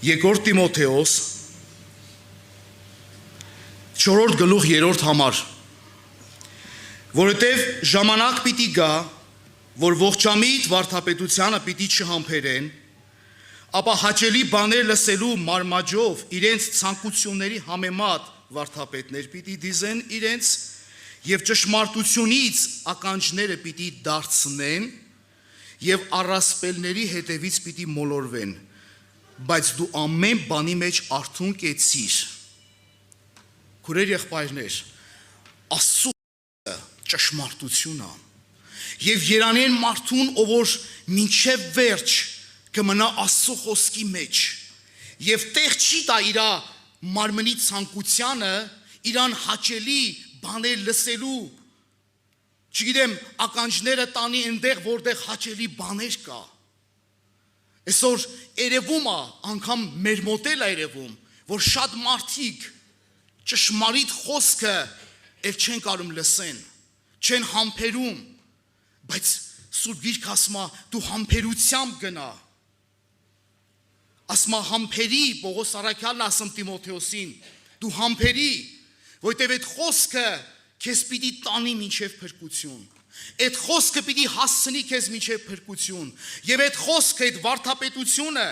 Երկրորդ Տիմոթեոս 4-րդ գլուխ 3-րդ համար, որովհետև ժամանակ պիտի գա, որ ողջամիտ վարդապետությանը պիտի չհամբերեն, ապա հաճելի բաներ լսելու մարմաջով իրենց ցանկությունների համեմատ վարդապետներ պիտի դիզեն իրենց եւ ճշմարտությունից ականջները պիտի դարձնեն եւ առասպելների հետևից պիտի մոլորվեն, բայց դու ամեն բանի մեջ արթուն կեցիր։ Քուրեր եղբայրներ, Աստծո ճշմարտությունը եւ երանեն մարդուն, ով որ մինչեւ վերջ կմնա Աստծո խոսքի մեջ եւ տեղ չի տա իր մարմնի ցանկությանը իրան հաճելի բաներ լսելու, չգիտեմ, ականջները տանի այնտեղ, որտեղ հաճելի բաներ կա։ Այսօր երևում է, անգամ մեր մոդել է երևում, որ շատ մարդիկ ճշմարիտ խոսքը էլ չեն կարում լսեն, չեն համբերում, բայց Սուրբ Գիրքը ասում է դու համբերությամբ գնա։ Ասում է համբերի, Պողոս առաքյալն ասում Տիմոթեոսին, դու համբերի, որտեղ այդ խոսքը քեզ պիտի տանի մինչև փրկություն։ Այդ խոսքը պիտի հասցնի քեզ մինչև փրկություն։ Եվ այդ խոսքը, այդ վարդապետությունը